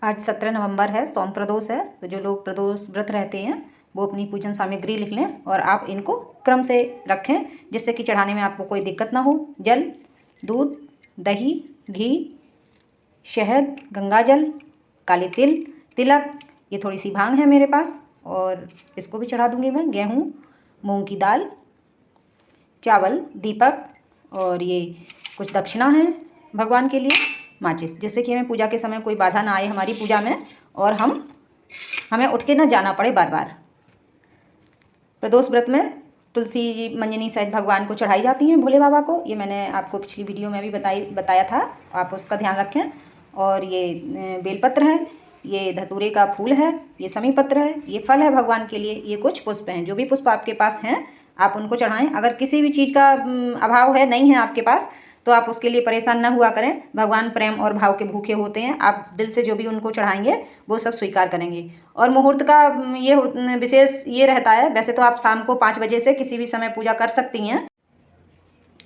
आज 17 नवंबर है, सोम प्रदोष है। तो जो लोग प्रदोष व्रत रहते हैं वो अपनी पूजन सामग्री लिख लें और आप इनको क्रम से रखें जिससे कि चढ़ाने में आपको कोई दिक्कत ना हो। जल, दूध, दही, घी, शहद, गंगाजल, काले तिल, तिलक, ये थोड़ी सी भांग है मेरे पास और इसको भी चढ़ा दूँगी मैं। गेहूँ, मूंग की दाल, चावल, दीपक और ये कुछ दक्षिणा है भगवान के लिए, माचिस, जिससे कि हमें पूजा के समय कोई बाधा ना आए हमारी पूजा में और हमें उठ के ना जाना पड़े बार बार। प्रदोष व्रत में तुलसी मंजनी सहित भगवान को चढ़ाई जाती हैं, भोले बाबा को। ये मैंने आपको पिछली वीडियो में भी बताया था, आप उसका ध्यान रखें। और ये बेलपत्र है, ये धतूरे का फूल है, ये समी पत्र है, ये फल है भगवान के लिए। ये कुछ पुष्प हैं, जो भी पुष्प आपके पास हैं आप उनको चढ़ाएं। अगर किसी भी चीज़ का अभाव है, नहीं है आपके पास, तो आप उसके लिए परेशान ना हुआ करें। भगवान प्रेम और भाव के भूखे होते हैं। आप दिल से जो भी उनको चढ़ाएंगे वो सब स्वीकार करेंगे। और मुहूर्त का ये विशेष ये रहता है, वैसे तो आप शाम को 5 बजे से किसी भी समय पूजा कर सकती हैं।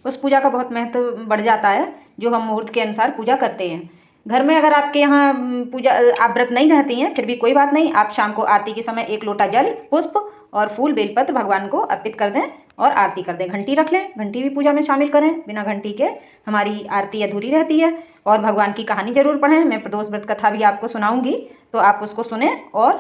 उस पूजा का बहुत महत्व बढ़ जाता है जो हम मुहूर्त के अनुसार पूजा करते हैं। घर में अगर आपके यहाँ पूजा आप व्रत नहीं रहती हैं फिर भी कोई बात नहीं, आप शाम को आरती के समय 1 लोटा जल, पुष्प और फूल बेलपत्र भगवान को अर्पित कर दें और आरती कर दें। घंटी रख लें, घंटी भी पूजा में शामिल करें। बिना घंटी के हमारी आरती अधूरी रहती है। और भगवान की कहानी जरूर पढ़ें, मैं प्रदोष व्रत कथा भी आपको सुनाऊंगी, तो आप उसको सुने और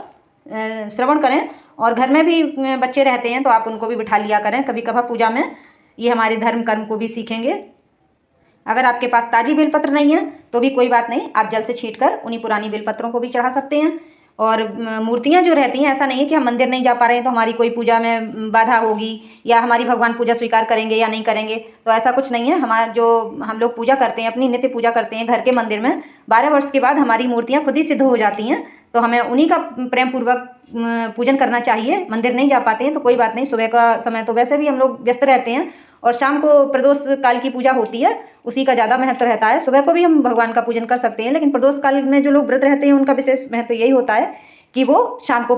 श्रवण करें। और घर में भी बच्चे रहते हैं तो आप उनको भी बिठा लिया करें कभी कभार पूजा में, ये हमारे धर्म कर्म को भी सीखेंगे। अगर आपके पास ताजी बेलपत्र नहीं है तो भी कोई बात नहीं, आप जल से छींट कर उन्हीं पुरानी बेलपत्रों को भी चढ़ा सकते हैं। और मूर्तियाँ जो रहती हैं, ऐसा नहीं है कि हम मंदिर नहीं जा पा रहे हैं तो हमारी कोई पूजा में बाधा होगी या हमारी भगवान पूजा स्वीकार करेंगे या नहीं करेंगे, तो ऐसा कुछ नहीं है। हम लोग पूजा करते हैं, अपनी नित्य पूजा करते हैं घर के मंदिर में, 12 वर्ष के बाद हमारी मूर्तियाँ खुद ही सिद्ध हो जाती हैं। तो हमें उन्हीं का प्रेम पूर्वक पूजन करना चाहिए। मंदिर नहीं जा पाते हैं तो कोई बात नहीं, सुबह का समय तो वैसे भी हम लोग व्यस्त रहते हैं और शाम को प्रदोष काल की पूजा होती है, उसी का ज़्यादा महत्व रहता है। सुबह को भी हम भगवान का पूजन कर सकते हैं, लेकिन प्रदोष काल में जो लोग व्रत रहते हैं उनका विशेष महत्व यही होता है कि वो शाम को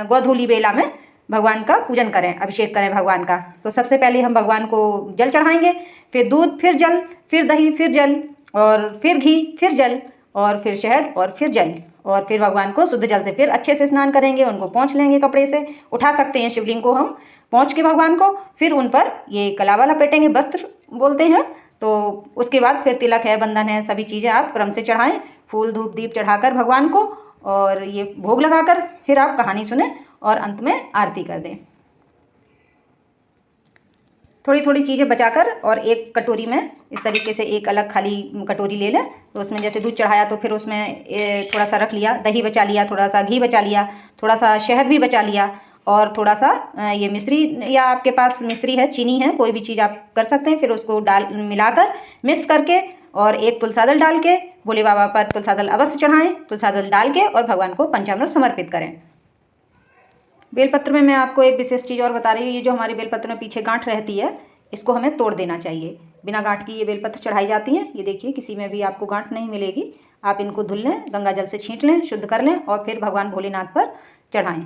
गोधूली बेला में भगवान का पूजन करें, अभिषेक करें भगवान का। तो सबसे पहले हम भगवान को जल चढ़ाएंगे, फिर दूध, फिर जल, फिर दही, फिर जल और फिर घी, फिर जल और फिर शहद और फिर जल। और फिर भगवान को शुद्ध जल से फिर अच्छे से स्नान करेंगे, उनको पोंछ लेंगे, कपड़े से उठा सकते हैं शिवलिंग को हम पोंछ के भगवान को। फिर उन पर ये कलावा लपेटेंगे, वस्त्र बोलते हैं। तो उसके बाद फिर तिलक है, बंधन है, सभी चीज़ें आप क्रम से चढ़ाएं, फूल धूप दीप चढ़ाकर भगवान को, और ये भोग लगाकर फिर आप कहानी सुने और अंत में आरती कर दें। थोड़ी थोड़ी चीज़ें बचाकर और एक कटोरी में इस तरीके से एक अलग खाली कटोरी ले लें। तो उसमें जैसे दूध चढ़ाया तो फिर उसमें थोड़ा सा रख लिया, दही बचा लिया, थोड़ा सा घी बचा लिया, थोड़ा सा शहद भी बचा लिया और थोड़ा सा ये मिश्री, या आपके पास मिश्री है, चीनी है, कोई भी चीज़ आप कर सकते हैं। फिर उसको मिलाकर मिक्स करके और एक तुलसादल डाल के भोले बाबा पर तुलसादल अवश्य चढ़ाएं। तुलसादल डाल के और भगवान को पंचामृत समर्पित करें। बेलपत्र में मैं आपको एक विशेष चीज़ और बता रही हूँ, ये जो हमारे बेलपत्र में पीछे गांठ रहती है इसको हमें तोड़ देना चाहिए। बिना गांठ की ये बेलपत्र चढ़ाई जाती हैं। ये देखिए, किसी में भी आपको गांठ नहीं मिलेगी। आप इनको धुल लें, गंगा जल से छींट लें, शुद्ध कर लें और फिर भगवान भोलेनाथ पर चढ़ाएं।